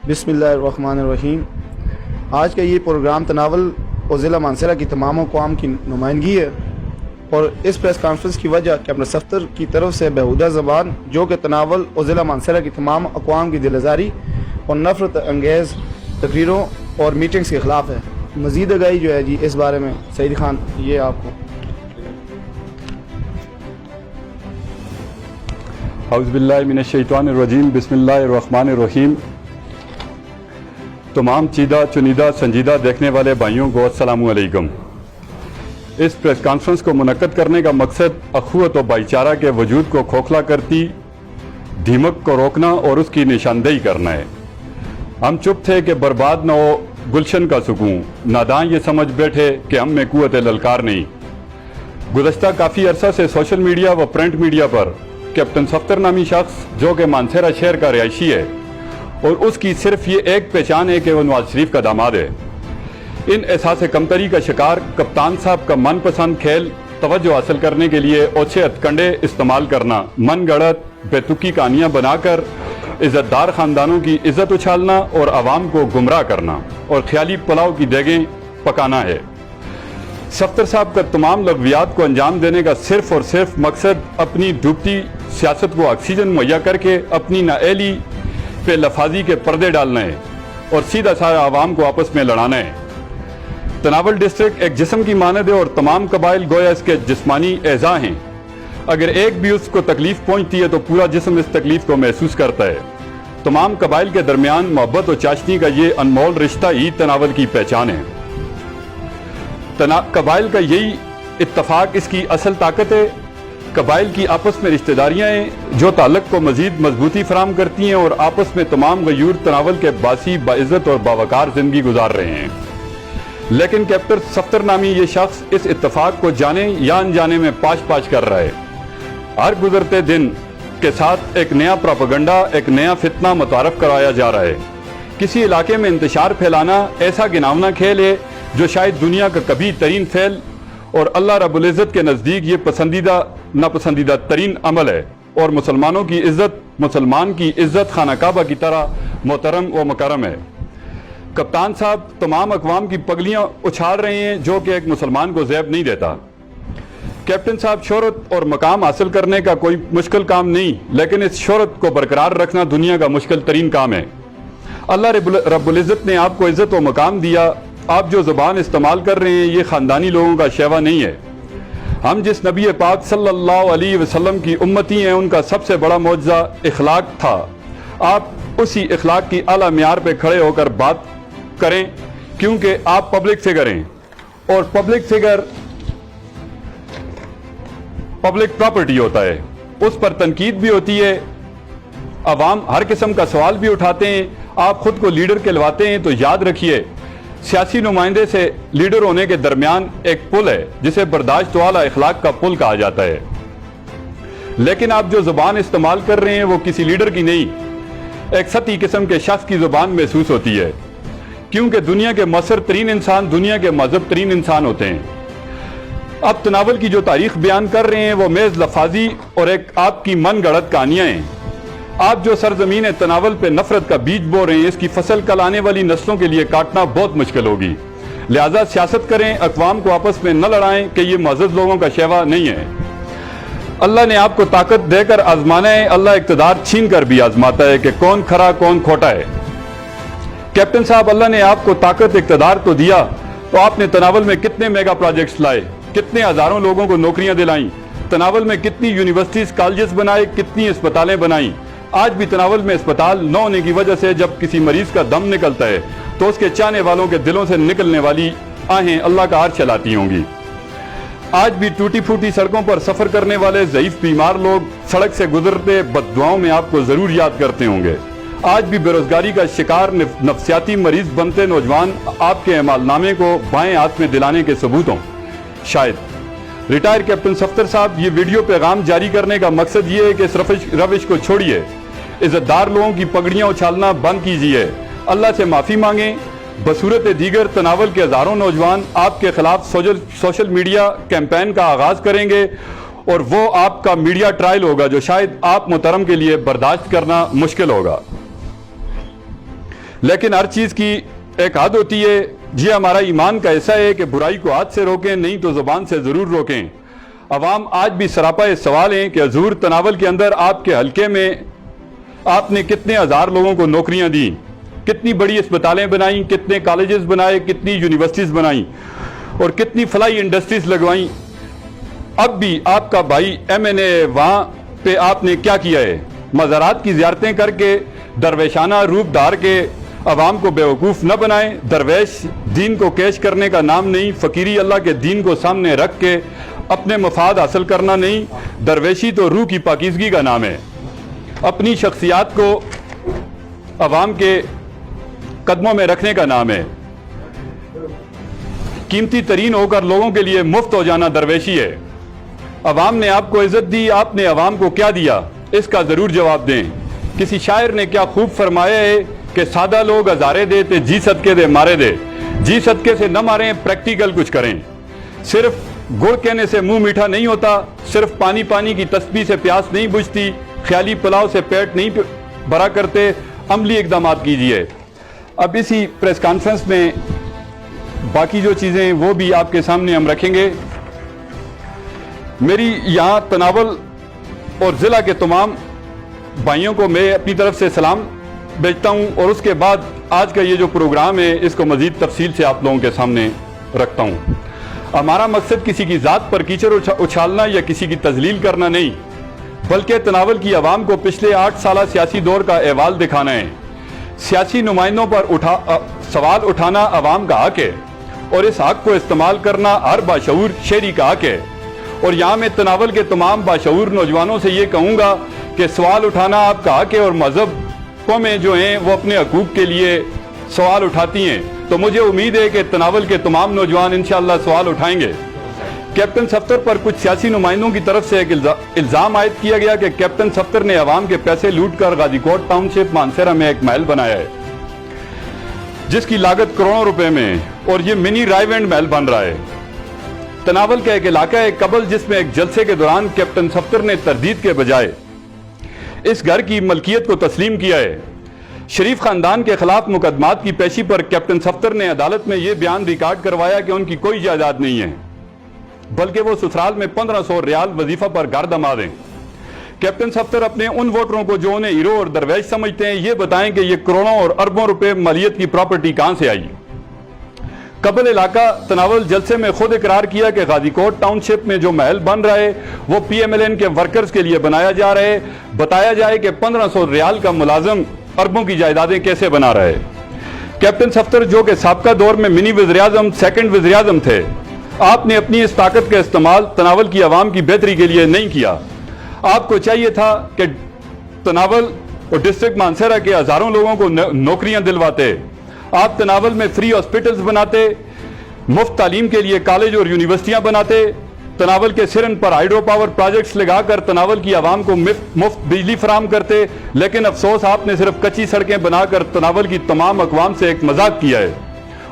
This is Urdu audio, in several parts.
بسم اللہ الرحمن الرحیم۔ آج کا یہ پروگرام تناول اور ضلع مانسہرہ کی تمام اقوام کی نمائندگی ہے، اور اس پریس کانفرنس کی وجہ کیپٹن صفدر کی طرف سے بیہودہ زبان جو کہ تناول اور ضلع مانسہرہ کی تمام اقوام کی دل آزاری اور نفرت انگیز تقریروں اور میٹنگز کے خلاف ہے۔ مزید آگاہی جو ہے جی اس بارے میں سعید خان، یہ آپ کو۔ اعوذ باللہ من الشیطان الرجیم، بسم اللہ الرحمن الرحیم۔ تمام چیدہ چنیدہ سنجیدہ دیکھنے والے بھائیوں کو السلام علیکم۔ اس پریس کانفرنس کو منعقد کرنے کا مقصد اخوت و بھائی چارہ کے وجود کو کھوکھلا کرتی دھمک کو روکنا اور اس کی نشاندہی کرنا ہے۔ ہم چپ تھے کہ برباد نہ ہو گلشن کا سکون، ناداں یہ سمجھ بیٹھے کہ ہم میں قوت للکار نہیں۔ گزشتہ کافی عرصہ سے سوشل میڈیا و پرنٹ میڈیا پر کیپٹن صفدر نامی شخص جو کہ مانسہرہ شہر کا رہائشی ہے اور اس کی صرف یہ ایک پہچان ہے کہ وہ نواز شریف کا داماد ہے، ان احساس کمتری کا شکار کپتان صاحب کا من پسند کھیل توجہ حاصل کرنے کے لیے اوچھے ہتھکنڈے استعمال کرنا، من گڑت بیتکی کہانیاں بنا کر عزت دار خاندانوں کی عزت اچھالنا اور عوام کو گمراہ کرنا اور خیالی پلاؤ کی دیگیں پکانا ہے۔ صفدر صاحب کا تمام لغویات کو انجام دینے کا صرف اور صرف مقصد اپنی ڈوبتی سیاست کو آکسیجن مہیا کر کے اپنی نااہلی پہ لفاظی کے پردے ڈالنا ہے اور سیدھا سارا عوام کو آپس میں لڑانا ہے۔ تناول ڈسٹرکٹ ایک جسم کی مانند ہے اور تمام قبائل گویا اس کے جسمانی اعضاء ہیں۔ اگر ایک بھی اس کو تکلیف پہنچتی ہے تو پورا جسم اس تکلیف کو محسوس کرتا ہے۔ تمام قبائل کے درمیان محبت و چاشنی کا یہ انمول رشتہ ہی تناول کی پہچان ہے۔ قبائل کا یہی اتفاق اس کی اصل طاقت ہے۔ قبائل کی آپس میں رشتہ داریاں ہیں جو تعلق کو مزید مضبوطی فراہم کرتی ہیں اور آپس میں تمام غیور تناول کے باسی باعزت اور باوقار زندگی گزار رہے ہیں۔ لیکن کیپٹن صفدر نامی یہ شخص اس اتفاق کو جانے یا انجانے میں پاش پاش کر رہا ہے۔ ہر گزرتے دن کے ساتھ ایک نیا پروپیگنڈا، ایک نیا فتنہ متعارف کرایا جا رہا ہے۔ کسی علاقے میں انتشار پھیلانا ایسا گناونا کھیل ہے جو شاید دنیا کا کبھی ترین فعل اور اللہ رب العزت کے نزدیک یہ پسندیدہ ناپسندیدہ ترین عمل ہے، اور مسلمانوں کی عزت، مسلمان کی عزت خانہ کعبہ کی طرح محترم و مکرم ہے۔ کپتان صاحب تمام اقوام کی پگلیاں اچھال رہے ہیں جو کہ ایک مسلمان کو زیب نہیں دیتا۔ کیپٹن صاحب شہرت اور مقام حاصل کرنے کا کوئی مشکل کام نہیں، لیکن اس شہرت کو برقرار رکھنا دنیا کا مشکل ترین کام ہے۔ اللہ رب العزت نے آپ کو عزت و مقام دیا، آپ جو زبان استعمال کر رہے ہیں یہ خاندانی لوگوں کا شیوا نہیں ہے۔ ہم جس نبی پاک صلی اللہ علیہ وسلم کی امتی ہیں ان کا سب سے بڑا معجزہ اخلاق تھا۔ آپ اسی اخلاق کی اعلیٰ معیار پہ کھڑے ہو کر بات کریں، کیونکہ آپ پبلک فگر ہیں، اور پبلک فگر پبلک پراپرٹی ہوتا ہے، اس پر تنقید بھی ہوتی ہے، عوام ہر قسم کا سوال بھی اٹھاتے ہیں۔ آپ خود کو لیڈر کہلواتے ہیں تو یاد رکھیے سیاسی نمائندے سے لیڈر ہونے کے درمیان ایک پل ہے جسے برداشت والا اخلاق کا پل کہا جاتا ہے۔ لیکن آپ جو زبان استعمال کر رہے ہیں وہ کسی لیڈر کی نہیں، ایک سطحی قسم کے شخص کی زبان محسوس ہوتی ہے، کیونکہ دنیا کے مؤثر ترین انسان دنیا کے مہذب ترین انسان ہوتے ہیں۔ اب تناول کی جو تاریخ بیان کر رہے ہیں وہ محض لفاظی اور ایک آپ کی من گڑت کہانیاں ہیں۔ آپ جو سرزمین تناول پہ نفرت کا بیج بو رہے ہیں اس کی فصل کل آنے والی نسلوں کے لیے کاٹنا بہت مشکل ہوگی۔ لہٰذا سیاست کریں، اقوام کو آپس میں نہ لڑائیں کہ یہ معزز لوگوں کا شیوا نہیں ہے۔ اللہ نے آپ کو طاقت دے کر آزمانا ہے، اللہ اقتدار چھین کر بھی آزماتا ہے کہ کون کھرا کون کھوٹا ہے۔ کیپٹن صاحب اللہ نے آپ کو طاقت اقتدار تو دیا، تو آپ نے تناول میں کتنے میگا پروجیکٹس لائے، کتنے ہزاروں لوگوں کو نوکریاں دلائیں، تناول میں کتنی یونیورسٹیز کالجز بنائے، کتنی اسپتالیں بنائیں۔ آج بھی تناول میں اسپتال نہ ہونے کی وجہ سے جب کسی مریض کا دم نکلتا ہے تو اس کے چاہنے والوں کے دلوں سے نکلنے والی آہیں اللہ کا ہار چلاتی ہوں گی۔ آج بھی ٹوٹی پھوٹی سڑکوں پر سفر کرنے والے ضعیف بیمار لوگ سڑک سے گزرتے بد دعاؤں میں آپ کو ضرور یاد کرتے ہوں گے۔ آج بھی بے روزگاری کا شکار نفسیاتی مریض بنتے نوجوان آپ کے اعمال نامے کو بائیں ہاتھ میں دلانے کے ثبوت ہوں۔ شاید ریٹائر کیپٹن صفدر صاحب یہ ویڈیو پیغام جاری کرنے کا مقصد یہ ہے کہ اس روش کو چھوڑیے، عزت دار لوگوں کی پگڑیاں اچھالنا بند کیجیے، اللہ سے معافی مانگیں۔ بصورت دیگر تناول کے ہزاروں نوجوان آپ کے خلاف سوشل میڈیا کیمپین کا آغاز کریں گے، اور وہ آپ کا میڈیا ٹرائل ہوگا جو شاید آپ محترم کے لیے برداشت کرنا مشکل ہوگا۔ لیکن ہر چیز کی ایک حد ہوتی ہے. یہ ہمارا ایمان کا حصہ ہے کہ برائی کو ہاتھ سے روکیں, نہیں تو زبان سے ضرور روکیں. عوام آج بھی سراپا سوال ہیں کہ حضور تناول کے اندر آپ کے حلقے میں آپ نے کتنے ہزار لوگوں کو نوکریاں دیں, کتنی بڑی اسپتالیں بنائیں, کتنے کالجز بنائے, کتنی یونیورسٹیز بنائیں اور کتنی فلائی انڈسٹریز لگوائیں. اب بھی آپ کا بھائی ایم این اے وہاں پہ آپ نے کیا کیا ہے؟ مزارات کی زیارتیں کر کے درویشانہ روپ دھار کے عوام کو بیوقوف نہ بنائیں. درویش دین کو کیش کرنے کا نام نہیں, فقیری اللہ کے دین کو سامنے رکھ کے اپنے مفاد حاصل کرنا نہیں. درویشی تو روح کی پاکیزگی کا نام ہے. اپنی شخصیات کو عوام کے قدموں میں رکھنے کا نام ہے. قیمتی ترین ہو کر لوگوں کے لیے مفت ہو جانا درویشی ہے. عوام نے آپ کو عزت دی, آپ نے عوام کو کیا دیا؟ اس کا ضرور جواب دیں. کسی شاعر نے کیا خوب فرمایا ہے کہ سادہ لوگ ہزارے دے تے جی صدقے دے مارے دے. جی صدقے سے نہ ماریں, پریکٹیکل کچھ کریں. صرف گڑ کہنے سے منہ میٹھا نہیں ہوتا, صرف پانی پانی کی تسبیح سے پیاس نہیں بجھتی, خیالی پلاؤ سے پیٹ نہیں بھرا کرتے. عملی اقدامات کیجیے. اب اسی پریس کانفرنس میں باقی جو چیزیں ہیں وہ بھی آپ کے سامنے ہم رکھیں گے. میری یہاں تناول اور ضلع کے تمام بھائیوں کو میں اپنی طرف سے سلام بھیجتا ہوں, اور اس کے بعد آج کا یہ جو پروگرام ہے اس کو مزید تفصیل سے آپ لوگوں کے سامنے رکھتا ہوں. ہمارا مقصد کسی کی ذات پر کیچڑ اچھالنا یا کسی کی تذلیل کرنا نہیں, بلکہ تناول کی عوام کو پچھلے 8 سالہ سیاسی دور کا احوال دکھانا ہے. سیاسی نمائندوں پر سوال اٹھانا عوام کا حق ہے, اور اس حق کو استعمال کرنا ہر باشعور شہری کا حق ہے. اور یہاں میں تناول کے تمام باشعور نوجوانوں سے یہ کہوں گا کہ سوال اٹھانا آپ کا حق ہے, اور مذہبوں میں جو ہیں وہ اپنے حقوق کے لیے سوال اٹھاتی ہیں. تو مجھے امید ہے کہ تناول کے تمام نوجوان انشاءاللہ سوال اٹھائیں گے. کیپٹن صفدر پر کچھ سیاسی نمائندوں کی طرف سے ایک الزام عائد کیا گیا کہ کیپٹن صفدر نے عوام کے پیسے لوٹ کر غازی کوٹ ٹاؤن شپ مانسیرہ میں ایک محل بنایا ہے جس کی لاگت کروڑوں روپے میں, اور یہ منی رائیو اینڈ محل بن رہا ہے. تناول کا ایک علاقہ ہے قبل جس میں ایک جلسے کے دوران کیپٹن صفدر نے تردید کے بجائے اس گھر کی ملکیت کو تسلیم کیا ہے. شریف خاندان کے خلاف مقدمات کی پیشی پر کیپٹن صفدر نے عدالت میں یہ بیان ریکارڈ کروایا کہ ان کی کوئی جائیداد نہیں ہے, بلکہ وہ سسرال میں 1500 ریال وظیفہ پر گھر دما دیں. کیپٹن صفدر اپنے ان ووٹروں کو جو انہیں ہیرو اور درویش سمجھتے ہیں یہ بتائیں کہ یہ کروڑوں اور اربوں روپے مالیت کی پراپرٹی کہاں سے آئی. قبل علاقہ تناول جلسے میں خود اقرار کیا کہ غازی کوٹ ٹاؤن شپ میں جو محل بن رہا ہے وہ پی ایم ایل این کے ورکرز کے لیے بنایا جا رہا ہے. بتایا جائے کہ 1500 ریال کا ملازم اربوں کی جائیدادیں کیسے بنا رہا ہے. کیپٹن صفدر جو کہ سابقہ دور میں منی وزیراعظم سیکنڈ وزیراعظم تھے, آپ نے اپنی اس طاقت کا استعمال تناول کی عوام کی بہتری کے لیے نہیں کیا. آپ کو چاہیے تھا کہ تناول اور ڈسٹرکٹ مانسیرہ کے ہزاروں لوگوں کو نوکریاں دلواتے. آپ تناول میں فری ہاسپٹلز بناتے, مفت تعلیم کے لیے کالج اور یونیورسٹیاں بناتے, تناول کے سرن پر ہائیڈرو پاور پروجیکٹس لگا کر تناول کی عوام کو مفت بجلی فراہم کرتے. لیکن افسوس آپ نے صرف کچی سڑکیں بنا کر تناول کی تمام اقوام سے ایک مذاق کیا ہے.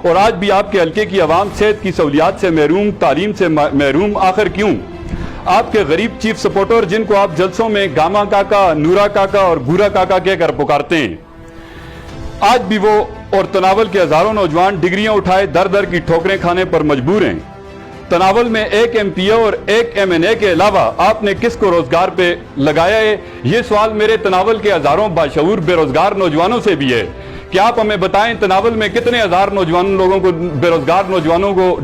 اور آج بھی آپ کے حلقے کی عوام صحت کی سہولیات سے محروم, تعلیم سے محروم. آخر کیوں؟ آپ کے غریب چیف سپورٹر جن کو آپ جلسوں میں گاما کاکا, نورا کاکا اور بورا کاکا کہہ کر پکارتے ہیں, آج بھی وہ اور تناول کے ہزاروں نوجوان ڈگریاں اٹھائے در در کی ٹھوکریں کھانے پر مجبور ہیں. تناول میں ایک ایم پی او اور ایک ایم این اے کے علاوہ آپ نے کس کو روزگار پہ لگایا ہے؟ یہ سوال میرے تناول کے ہزاروں باشعور بے روزگار نوجوانوں سے بھی ہے کہ آپ ہمیں بتائیں تناول میں کتنے ہزار لوگوں کو, بے روزگار نوجوانوں کو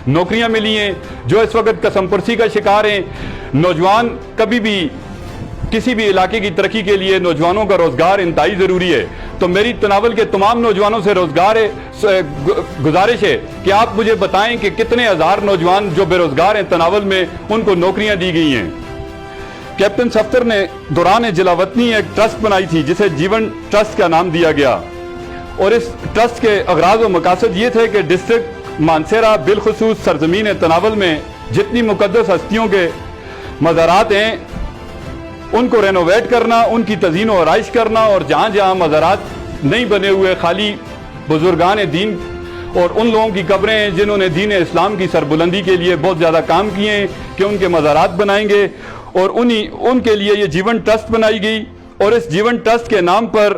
نوکریاں ملی ہیں جو اس وقت قسم پرسی کا شکار ہیں. نوجوان کبھی بھی کسی بھی علاقے کی ترقی کے لیے نوجوانوں کا روزگار انتہائی ضروری ہے. تو میری تناول کے تمام نوجوانوں سے گزارش ہے کہ آپ مجھے بتائیں کہ کتنے ہزار نوجوان جو بے روزگار ہیں تناول میں ان کو نوکریاں دی گئی ہیں. کیپٹن صفدر نے دوران جلاوطنی ایک ٹرسٹ بنائی تھی جسے جیون ٹرسٹ کا نام دیا گیا, اور اس ٹرسٹ کے اغراض و مقاصد یہ تھے کہ ڈسٹرکٹ مانسیرہ بالخصوص سرزمین تناول میں جتنی مقدس ہستیوں کے مزارات ہیں ان کو رینوویٹ کرنا, ان کی تزئین و آرائش کرنا, اور جہاں جہاں مزارات نہیں بنے ہوئے خالی بزرگان دین اور ان لوگوں کی قبریں ہیں جنہوں نے دین اسلام کی سربلندی کے لیے بہت زیادہ کام کیے ہیں کہ ان کے مزارات بنائیں گے, اور ان کے لیے یہ جیون ٹرسٹ بنائی گئی. اور اس جیون ٹرسٹ کے نام پر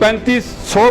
3500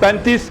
35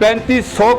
3500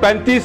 35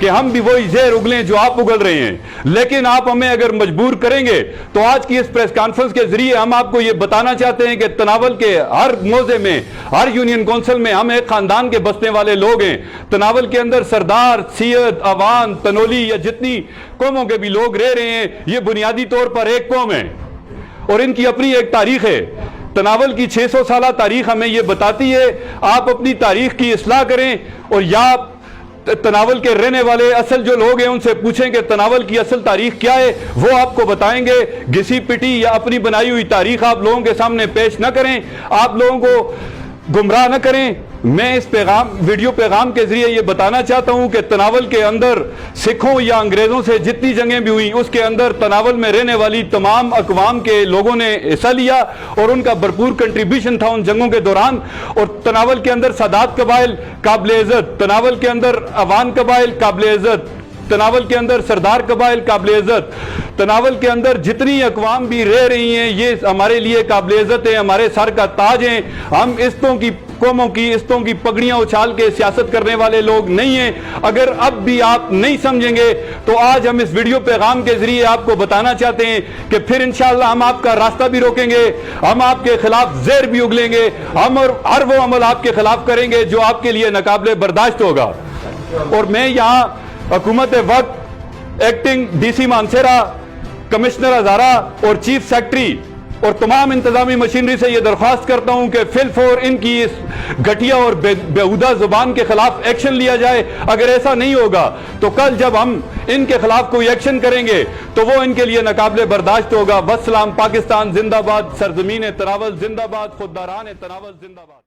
کہ ہم بھی وہی زہر اگلیں جو آپ اگل رہے ہیں، لیکن آپ ہمیں اگر مجبور کریں گے تو آج کی اس پریس کانفرنس کے ذریعے ہم آپ کو یہ بتانا چاہتے ہیں کہ تناول کے ہر موضع میں، ہر یونین کونسل میں ہم ایک خاندان کے بسنے والے لوگ ہیں۔ تناول کے اندر سردار، سید، عوان، تنولی یا جتنی قوموں کے بھی لوگ رہ رہے ہیں، یہ بنیادی طور پر ایک قوم ہے اور ان کی اپنی ایک تاریخ ہے۔ تناول کی 600 سالہ تاریخ ہمیں یہ بتاتی ہے، آپ اپنی تاریخ کی اصلاح کریں اور یا تناول کے رہنے والے اصل جو لوگ ہیں ان سے پوچھیں کہ تناول کی اصل تاریخ کیا ہے، وہ آپ کو بتائیں گے۔ گھسی پٹی یا اپنی بنائی ہوئی تاریخ آپ لوگوں کے سامنے پیش نہ کریں، آپ لوگوں کو گمراہ نہ کریں۔ میں اس ویڈیو پیغام کے ذریعے یہ بتانا چاہتا ہوں کہ تناول کے اندر سکھوں یا انگریزوں سے جتنی جنگیں بھی ہوئیں، اس کے اندر تناول میں رہنے والی تمام اقوام کے لوگوں نے حصہ لیا اور ان کا بھرپور کنٹریبیوشن تھا ان جنگوں کے دوران۔ اور تناول کے اندر سادات قبائل قابل عزت، تناول کے اندر عوان قبائل قابل عزت، تناول کے اندر سردار قبائل قابل عزت، تناول کے اندر جتنی اقوام بھی رہ رہی ہیں یہ ہمارے لیے قابل عزت ہیں، ہمارے سر کا تاج ہیں۔ ہم قوموں کی استوں کی پگڑیاں اچھال کے سیاست کرنے والے لوگ نہیں ہیں۔ اگر اب بھی آپ نہیں سمجھیں گے تو آج ہم اس ویڈیو پیغام کے ذریعے آپ کو بتانا چاہتے ہیں کہ پھر انشاءاللہ ہم آپ کا راستہ بھی روکیں گے، ہم آپ کے خلاف زہر بھی اگلیں گے، ہم اور ہر وہ عمل آپ کے خلاف کریں گے جو آپ کے لیے ناقابل برداشت ہوگا۔ اور میں یہاں حکومت وقت، acting D C Mansehra, commissioner Hazara اور چیف سیکٹری اور تمام انتظامی مشینری سے یہ درخواست کرتا ہوں کہ فی الفور ان کی اس گھٹیا اور بیہودہ زبان کے خلاف ایکشن لیا جائے۔ اگر ایسا نہیں ہوگا تو کل جب ہم ان کے خلاف کوئی ایکشن کریں گے تو وہ ان کے لیے ناقابل برداشت ہوگا۔ والسلام، پاکستان زندہ باد، سرزمین تناول زندہ باد، خودداران تناول زندہ باد۔